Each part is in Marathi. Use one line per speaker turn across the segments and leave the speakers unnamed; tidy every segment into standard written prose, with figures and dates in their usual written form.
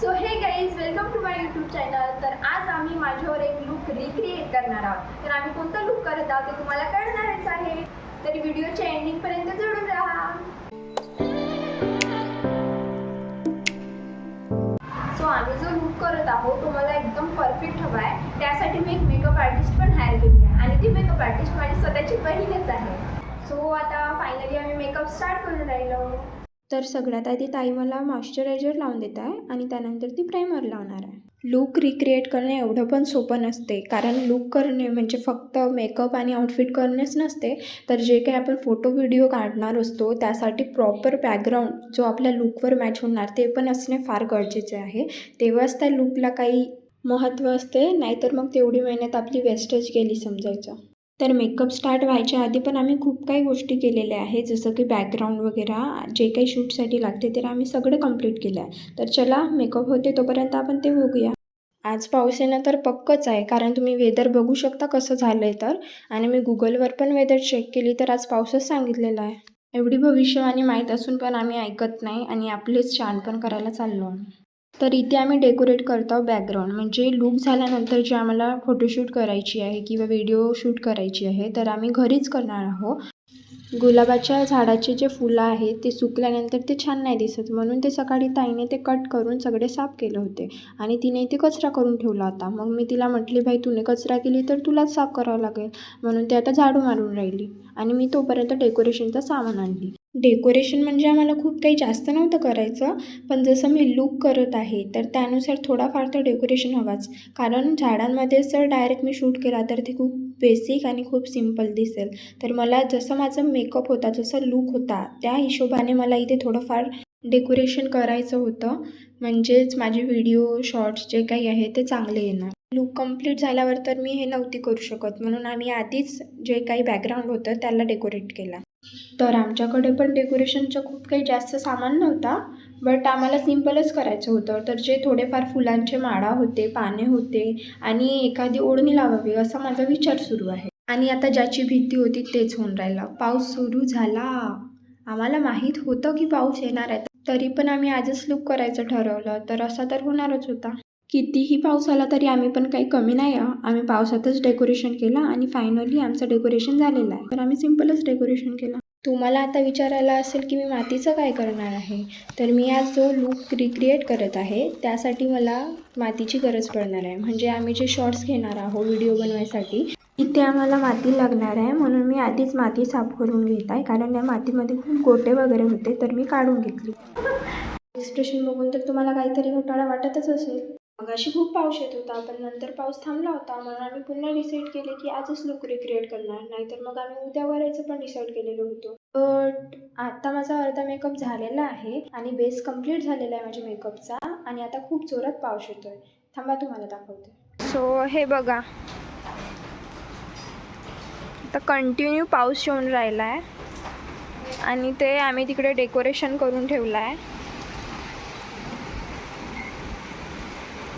So hey guys, welcome to my YouTube channel. तर आज आम्ही माझ्यावर एक लुक रिक्रिएट करणार आहोत. तर आम्ही कोणता लुक करत आहोत ते तुम्हाला कळणारच आहे. तर व्हिडिओच्या एंडिंगपर्यंत जोडून राहा. सो आम्ही जो लुक करत आहोत तो मला एकदम परफेक्ट हवा आहे. त्यासाठी मी एक मेकअप आर्टिस्ट पण हायर केली आहे आणि ती मेकअप आर्टिस्ट माझी स्वतःची बहीणच आहे. सो आता फायनली आम्ही मेकअप स्टार्ट करून राहिलो.
तर सगळ्यात आधी ताई मला मॉइश्चरायझर लावून देत आहे आणि त्यानंतर ती प्रायमर लावणार आहे. लुक रिक्रिएट करणे एवढं पण सोपं नसते, कारण लुक करणे म्हणजे फक्त मेकअप आणि आउटफिट करणेच नसते, तर जे काही आपण फोटो व्हिडिओ काढणार असतो त्यासाठी प्रॉपर बॅकग्राऊंड जो आपल्या लुकवर मॅच होणार ते पण असणे फार गरजेचे आहे. तेव्हाच त्या लुकला काही महत्त्व असते, नाहीतर मग तेवढी मेहनत आपली वेस्टेज गेली समजायचं. तर मेकअप स्टार्ट व्हायच्या आधी पण आम्ही खूप काही गोष्टी केलेल्या आहे, जसं की बॅकग्राऊंड वगैरे जे काही शूटसाठी लागते ते आम्ही सगळे कंप्लीट केलं आहे. तर चला, मेकअप होते तोपर्यंत आपण ते बघूया. आज पाऊस येणं तर पक्कच आहे, कारण तुम्ही वेदर बघू शकता कसं झालं आहे. तर आणि मी गुगलवर पण वेदर चेक केली तर आज पाऊसच सांगितलेला आहे. एवढी भविष्यवाणी माहीत असून पण आम्ही ऐकत नाही आणि आपलेच छान पण करायला चाललो आम्ही. तर इथे आम्ही डेकोरेट करतो बॅकग्राऊंड, म्हणजे लूक झाल्यानंतर जे आम्हाला फोटोशूट करायची आहे किंवा व्हिडिओ शूट करायची आहे तर आम्ही घरीच करणार आहोत. गुलाबाच्या झाडाचे जे फुलं आहेत ते सुकल्यानंतर ते छान नाही दिसत, म्हणून ते सकाळी ताईने ते कट करून सगळे साफ केले होते आणि तिने ते कचरा करून ठेवला होता. मग मी तिला म्हटली, भाई तूने कचरा केली तर तुलाच साफ करावं लागेल, म्हणून ते आता झाडू मारून राहिली आणि मी तोपर्यंत डेकोरेशनचं सामान आणली. डेकोरेशन म्हणजे आम्हाला खूप काही जास्त नव्हतं करायचं, पण जसं मी लूक करत आहे तर त्यानुसार थोडाफार तर डेकोरेशन हवाच, कारण झाडांमध्ये जर डायरेक्ट मी शूट केला तर ते खूप बेसिक आणि खूप सिम्पल दिसेल. तर मला जसं माझं मेकअप होता, जसं लूक होता त्या हिशोबाने मला इथे थोडंफार डेकोरेशन करायचं होतं, म्हणजेच माझे व्हिडिओ शॉर्ट्स जे काही आहे ते चांगले येणार. लूक कंप्लीट झाल्यावर तर मी हे नव्हती करू शकत, म्हणून आम्ही आधीच जे काही बॅकग्राऊंड होतं त्याला डेकोरेट केला. तर आमच्याकडे पण डेकोरेशनचं खूप काही जास्त सामान नव्हता, बट आम्हाला सिम्पलच करायचं होतं. तर जे थोडेफार फुलांचे माळा होते, पाने होते आणि एखादी ओढणी लावावी असा माझा विचार सुरू आहे. आणि आता ज्याची भीती होती तेच होऊन राहिलं. पाऊस सुरू झाला. आम्हाला माहीत होतं की पाऊस येणार आहे, तरी पण आम्ही आजच लूक करायचं ठरवलं, तर असा तर होणारच होता. कितीही पाऊस आला तरी आम्ही पण काही कमी नाही. आम्ही पावसातच डेकोरेशन केलं आणि फायनली आमचं डेकोरेशन झालेलं आहे. तर आम्ही सिम्पलच डेकोरेशन केलं. तुम्हाला आता विचारायला असेल की मी मातीचं काय करणार आहे, तर मी आज जो लूक रिक्रिएट करत आहे त्यासाठी मला मातीची गरज पडणार आहे. म्हणजे आम्ही जे शॉर्ट्स घेणार आहोत व्हिडिओ बनवायसाठी इथे आम्हाला माती लागणार आहे, म्हणून मी आधीच माती साफ करून घेत आहे, कारण या मातीमध्ये खूप गोटे वगैरे होते तर मी काढून घेतली. एक्सप्रेशन बघून तर तुम्हाला काहीतरी घोटाळा वाटतच असेल. मग अशी खूप पाऊस येत होता, पण नंतर पाऊस थांबला होता, म्हणून आम्ही पुन्हा डिसाईड केले की आजच लुक रिक्रिएट करणार, नाहीतर मग आम्ही उद्या करायचं पण डिसाईड केलेलं होतं. बट आता माझा अर्धा मेकअप झालेला आहे आणि बेस कंप्लीट झालेला आहे माझ्या मेकअपचा, आणि आता खूप जोरात पाऊस येतोय. थांबा, तुम्हाला दाखवते. सो हे बघा, आता कंटिन्यू पाऊस येऊन राहिला आहे आणि ते आम्ही तिकडे डेकोरेशन करून ठेवलं आहे.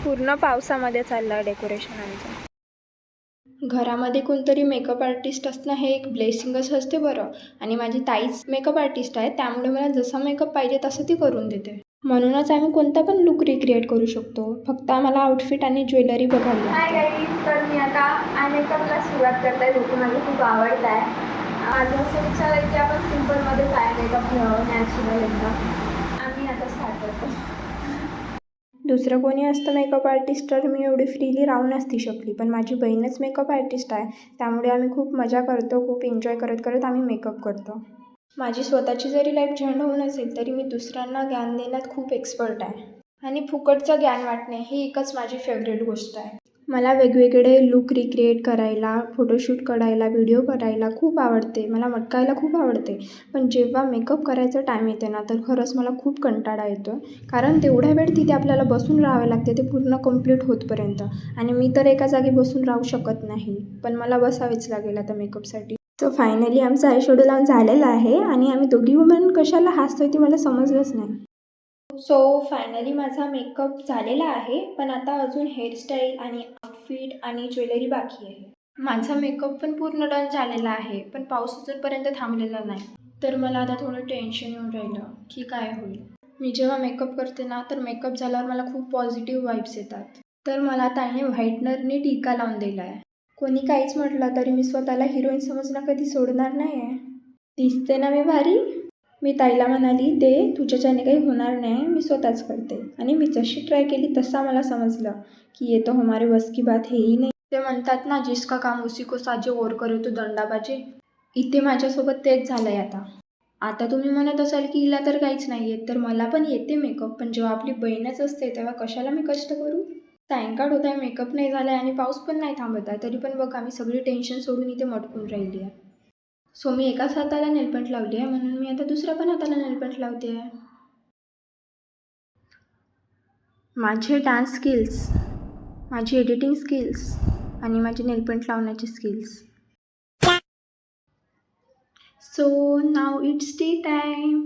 पूर्ण पावसामध्ये चाललं डेकोरेशन आमचं. घरामध्ये कोणतरी मेकअप आर्टिस्ट असणं हे एक ब्लेसिंगच असते बरं, आणि माझी ताईच मेकअप आर्टिस्ट आहे, त्यामुळे मला जसा मेकअप पाहिजे तसं ती करून देते. म्हणूनच आम्ही कोणता पण लुक रिक्रिएट करू शकतो, फक्त आम्हाला आउटफिट आणि ज्वेलरी बघावी लागते.
हाय गाईज, तर मी आता आय मेकअपला सुरुवात करत आहे, जो की मला खूप आवडत आहे. माझं असं विचार आहे की आपण सिम्पलमध्येच आय मेकअप नॅचरल एकदम. आम्ही आता स्टार्ट करतो.
दुसरं कोणी असतं मेकअप आर्टिस्ट तर मी एवढी फ्रीली राहू नसती शकली, पण माझी बहीणच मेकअप आर्टिस्ट आहे, त्यामुळे आम्ही खूप मजा करतो, खूप एन्जॉय करत करत आम्ही मेकअप करतो. माझी स्वतःची जरी लाईफ झंड होऊन असेल तरी मी दुसऱ्यांना ज्ञान देण्यात खूप एक्सपर्ट आहे, आणि फुकटचं ज्ञान वाटणे ही एकच माझी फेवरेट गोष्ट आहे. मला वेगवेगळे लूक रिक्रिएट करायला, फोटोशूट करायला, व्हिडिओ करायला खूप आवडते, मला मटकायला खूप आवडते, पण जेव्हा मेकअप करायचं टाईम येते ना तर खरंच मला खूप कंटाळा येतो, कारण तेवढ्या वेळ तिथे आपल्याला बसून राहावे लागते ते पूर्ण कंप्लीट होतपर्यंत, आणि मी तर एका जागी बसून राहू शकत नाही, पण मला बसावेच लागेल आता मेकअपसाठी. सो फायनली आमचा आय शेडो लावून झालेला आहे आणि आम्ही दोघी वुमन कशाला हसतोय ते मला समजलंच नाही. सो फायनली माझा मेकअप झालेला आहे, पण आता अजून हेअरस्टाईल आणि आउटफिट आणि ज्वेलरी बाकी आहे. माझा मेकअप पण पूर्ण डन झालेला आहे, पण पाऊस अजूनपर्यंत थांबलेला नाही, तर मला आता थोडं टेन्शन येऊन राहिलं की काय होईल. मी जेव्हा मेकअप करते ना तर मेकअप झाल्यावर मला खूप पॉझिटिव्ह वाईब्स येतात. तर मला ताईने व्हाईटनरने टीका लावून दिला आहे. कोणी काहीच म्हटलं तरी मी स्वतःला हिरोईन समजणं कधी सोडणार नाही आहे. दिसते ना मी भारी? मी ताईला म्हणाली, दे तुझ्याच्याने काही होणार नाही, मी स्वतःच करते. आणि मी जशी ट्राय केली तसा मला समजलं की ये तो हमारे बस की बात है ही नाही. ते म्हणतात ना, जिसका काम उसी को साजे और करे तो दंडा बाजे. इथे माझ्यासोबत तेच झालंय आता. आता तुम्ही म्हणत असाल की हिला तर काहीच नाही येत, तर मला पण येते मेकअप, पण जेव्हा आपली बहीणच असते तेव्हा कशाला मी कष्ट करू. सायंकाळ होत आहे, मेकअप नाही झाला आहे आणि पाऊस पण नाही थांबत आहे, तरी पण बघा मी सगळी टेन्शन सोडून इथे मटकून राहिली आहे. सो मी एकाच हाताला नेलपेंट लावली आहे, म्हणून मी आता दुसऱ्या पण हाताला नेलपेंट लावते आहे. माझे डान्स स्किल्स, माझी एडिटिंग स्किल्स आणि माझी नेलपेंट लावण्याची skills. So now it's T time.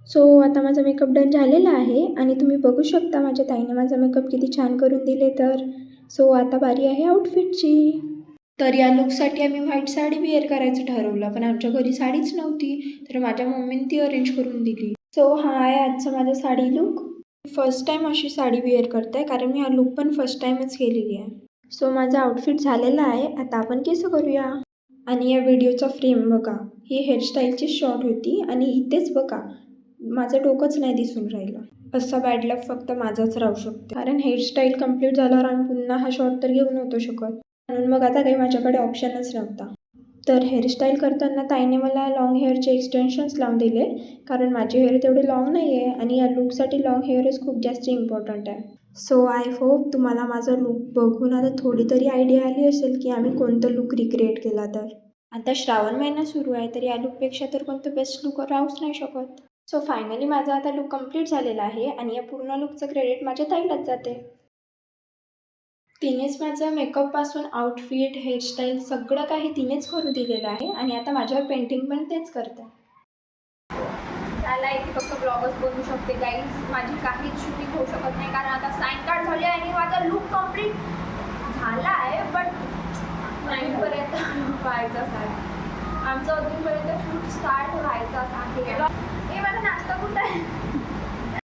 So आता माझा मेकअप डन झालेला आहे आणि तुम्ही बघू शकता माझ्या ताईने माझा मेकअप किती छान करून दिले तर. सो आता बारी आहे आउटफिटची. तर या लुकसाठी आम्ही व्हाईट साडी वेअर करायचं ठरवलं, पण आमच्या घरी साडीच नव्हती, तर माझ्या मम्मीने ती अरेंज करून दिली. सो हा आहे आजचा माझा साडी लुक. फर्स्ट टाईम अशी साडी वेअर करते, कारण मी हा लुक पण फर्स्ट टाईमच केलेली आहे. सो माझा आउटफिट झालेला आहे. आता आपण केस करूया. आणि या व्हिडिओचा फ्रेम बघा, ही हेअरस्टाईलची शॉर्ट होती आणि इथेच बघा माझं डोकंच नाही दिसून राहिलं. असा बॅड लक फक्त माझाच राहू शकते, कारण हेअरस्टाईल कंप्लीट झाल्यावर आम्ही पुन्हा हा शॉर्ट तर घेऊ नव्हतो शकत, म्हणून मग आता काही माझ्याकडे ऑप्शनच नव्हता. तर हेअरस्टाईल करताना ताईने मला लाँग हेअरचे एक्सटेन्शन्स लावून दिले, कारण माझे हेअर तेवढे लाँग नाही आहे आणि या लुकसाठी लाँग हेअरच खूप जास्त इम्पॉर्टंट आहे. सो आय होप तुम्हाला माझा लुक बघून आता थोडी तरी आयडिया आली असेल की आम्ही कोणतं लुक रिक्रिएट केला तर. आता श्रावण महिना सुरू आहे, तर या लुकपेक्षा तर कोणतं बेस्ट लुक राहूच नाही शकत. सो फायनली माझा आता लुक कंप्लीट झालेला आहे आणि या पूर्ण लुकचं क्रेडिट माझ्या ताईलाच जाते. तिनेच माझं मेकअपपासून आउटफिट, हेअरस्टाईल सगळं काही तिनेच करू दिलेलं आहे आणि आता माझ्यावर पेंटिंग पण तेच करते.
त्याला इथे फक्त ब्लॉगच बनवू शकते गाईज, माझी काहीच शूटिंग होऊ शकत नाही, कारण आता सायंकाळ झाली आणि माझा लुक कंप्लीट झाला आहे, बट नाईटपर्यंत व्हायचाच आहे. आमचं अजूनपर्यंत शूट स्टार्ट व्हायचाच आहे. हे माझा नाश्ता कुठं आहे?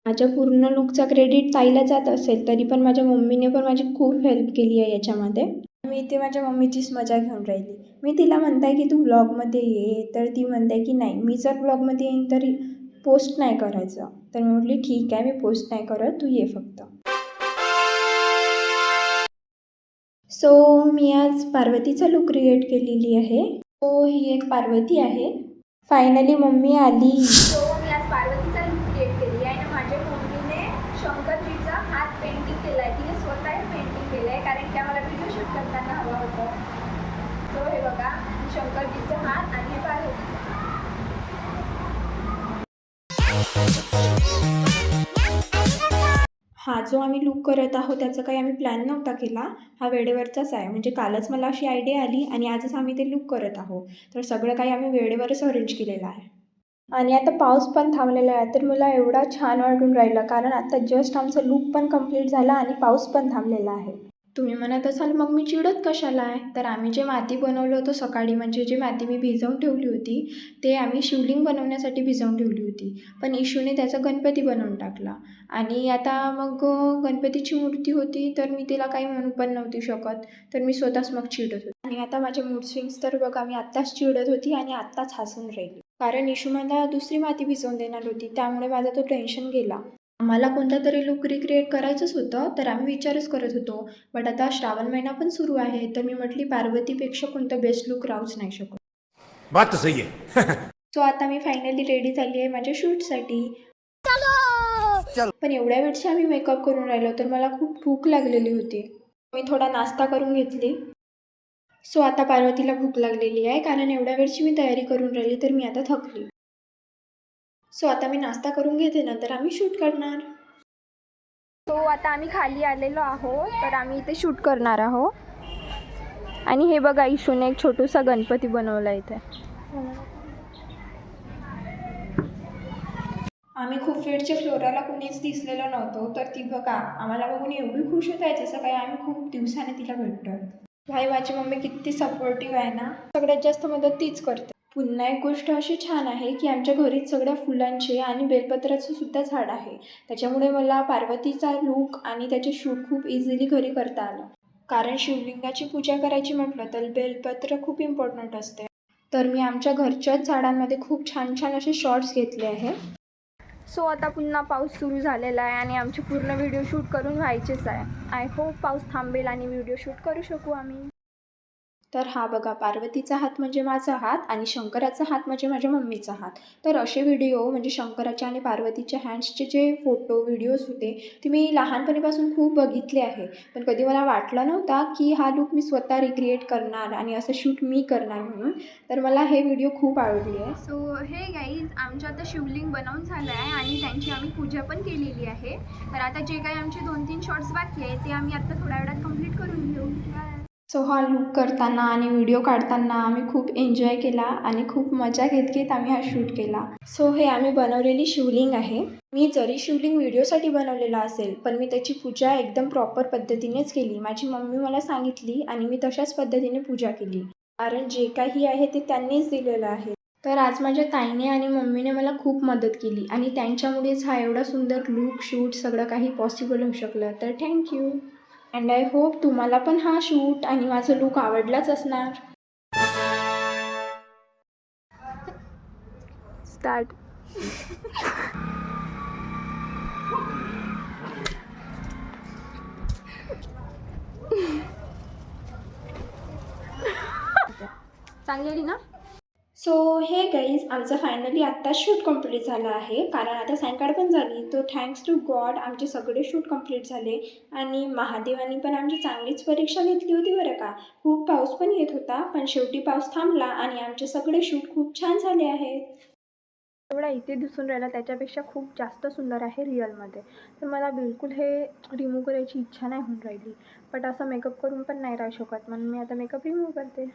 माझ्या पूर्ण लुकचा क्रेडिट ताईला जात असेल, तरी पण माझ्या मम्मीने पण माझी खूप हेल्प केली आहे याच्यामध्ये. मी इथे माझ्या मम्मीचीच मजा घेऊन राहिली. मी तिला म्हणताय की तू ब्लॉगमध्ये ये, तर ती म्हणताय की नाही, मी जर ब्लॉगमध्ये येईन तरी पोस्ट नाही करायचं. तर मी म्हटली ठीक आहे, मी पोस्ट नाही करत, तू ये फक्त. सो मी आज पार्वतीचा लुक क्रिएट केलेली आहे. सो ही एक पार्वती आहे. फायनली मम्मी आली.
सो मी आज पार्वतीचा लुक क्रिएट केली आहे आणि माझ्या मम्मीने शंकरजीचा हात पेंटिंग केला आहे. तिने स्वतः पेंटिंग केलं आहे, कारण की आम्हाला व्हिडिओ शूट करताना हवा होता. सो हे बघा, शंकरजीचा हात आणि हे पार्वतीचा.
हा जो आम्ही लुक करत आहोत त्याचा काही आम्ही प्लॅन नव्हता केला, हा वेळेवरचाच आहे. म्हणजे कालच मला अशी आयडिया आली आणि आजच आम्ही ते लुक करत आहोत. तर सगळं काही आम्ही वेळेवरच अरेंज केलेलं आहे. आणि आता पाऊस पण थांबलेला आहे, तर मला एवढा छान वाटून राहिला, कारण आता जस्ट आमचं लुक पण कंप्लीट झाला आणि पाऊस पण थांबलेला आहे. तुम्ही म्हणत असाल मग मी चिडत कशाला आहे, तर आम्ही जे माती बनवलं होतं सकाळी, म्हणजे जी माती मी भिजवून ठेवली होती ते आम्ही शिवलिंग बनवण्यासाठी भिजवून ठेवली होती, पण इशूने त्याचा गणपती बनवून टाकला. आणि आता मग गणपतीची मूर्ती होती, तर मी तिला काही म्हणू पण नव्हती शकत, तर मी स्वतःच मग चिडत होती. आणि आता माझे मूड स्विंग्स तर बघा, मी आत्ताच चिडत होती आणि आत्ताच हसून राहिली, कारण इशू मला दुसरी माती भिजवून देणार होती, त्यामुळे माझा तो टेन्शन गेला. आम्हाला कोणता तरी लुक रिक्रिएट करायचंच होतं, तर आम्ही विचारच करत होतो. बट आता श्रावण महिना पण सुरू आहे, तर मी म्हटली पार्वतीपेक्षा कोणतं बेस्ट लुक राहूच नाही शकत.
बात तो सही है.
सो आता मी फायनली रेडी झाली आहे माझ्या शूटसाठी. पण एवढ्या वेळची आम्ही मेकअप करून राहिलो, तर मला खूप भूक लागलेली होती. मी थोडा नाश्ता करून घेतली. सो आता पार्वतीला भूक लागलेली आहे, कारण एवढ्या वेळची मी तयारी करून राहिली, तर मी आता थकली. सो आता मी नाश्ता करून घेते, नंतर आम्ही शूट करणार.
सो आता आम्ही खाली आलेलो आहोत, तर आम्ही इथे शूट करणार आहोत. आणि हे बघा, इशूने एक छोटूसा गणपती बनवला इथे.
आम्ही खूप वेळच्या फ्लोराला कुणीच दिसलेलं नव्हतं, तर ती बघा आम्हाला बघून एवढी खुश होत आहे जसं काही आम्ही खूप दिवसाने तिला भेटतोय. भाई माझी मम्मी किती सपोर्टिव्ह आहे ना, सगळ्यात जास्त मदत तीच करते. पुन्हा एक गोष्ट अशी छान आहे की आमच्या घरीच सगळ्या फुलांचे आणि बेलपत्राचं सुद्धा झाड आहे. त्याच्यामुळे मला पार्वतीचा लूक आणि त्याचे शूट खूप इझिली घरी करता आलं. कारण शिवलिंगाची पूजा करायची म्हटलं तर बेलपत्र खूप इम्पॉर्टंट असते. तर मी आमच्या घरच्याच झाडांमध्ये खूप छान छान असे शॉट्स घेतले आहे.
सो आता पुन्हा पाऊस सुरू झालेला आहे आणि आमचे पूर्ण व्हिडिओ शूट करून व्हायचेच आहे. आय होप पाऊस थांबेल आणि व्हिडिओ शूट करू शकू आम्ही.
तर हा बघा, पार्वतीचा हात म्हणजे माझा हात आणि शंकराचा हात म्हणजे माझ्या मम्मीचा हात. तर असे व्हिडिओ म्हणजे शंकराच्या आणि पार्वतीच्या हँड्सचे जे फोटो व्हिडिओज होते ते मी लहानपणीपासून खूप बघितले आहे. पण कधी मला वाटलं नव्हता की हा लूक मी स्वतः रिक्रिएट करणार आणि असं शूट मी करणार म्हणून. तर मला हे व्हिडिओ खूप आवडली आहे.
सो हे गाईज, आमचं आता शिवलिंग बनवून झालं आहे आणि त्यांची आम्ही पूजा पण केलेली आहे. तर आता जे काही आमचे 2-3 शॉर्ट्स बाकी आहे ते आम्ही आता थोड्या वेळात कंप्लीट करून घेऊ.
सो हा लूक करताना आणि व्हिडिओ काढताना आम्ही खूप एन्जॉय केला आणि खूप मजा घेत घेत आम्ही हा शूट केला. सो हे आम्ही बनवलेली शिवलिंग आहे. मी जरी शिवलिंग व्हिडिओसाठी बनवलेला असेल पण मी त्याची पूजा एकदम प्रॉपर पद्धतीनेच केली. माझी मम्मी मला सांगितली आणि मी तशाच पद्धतीने पूजा केली. कारण जे काही आहे ते त्यांनीच दिलेलं आहे. तर आज माझ्या ताईने आणि मम्मीने मला खूप मदत केली आणि त्यांच्यामुळेच हा एवढा सुंदर लूक शूट सगळं काही पॉसिबल होऊ शकलं. तर थँक्यू. अँड आय होप तुम्हाला पण हा शूट आणि माझं लूक आवडलाच असणार.
स्टार्ट. चांगली आली ना?
सो हे गाईज, आमचं फायनली आत्ताच शूट कंप्लीट झालं आहे. कारण आता सायंकाळ पण झाली. तो थँक्स टू गॉड आमचे सगळे शूट कंप्लीट झाले आणि महादेवानी पण आमची चांगलीच परीक्षा घेतली होती बरं का. खूप पाऊस पण येत होता पण शेवटी पाऊस थांबला आणि आमचे सगळे शूट खूप छान झाले आहेत.
एवढा इथे दिसून राहिला त्याच्यापेक्षा खूप जास्त सुंदर आहे रिअलमध्ये. तर मला बिलकुल हे रिमूव्ह करायची इच्छा नाही होऊन राहिली. बट असं मेकअप करून पण नाही राहू शकत म्हणून मी आता मेकअप रिमूव्ह करते.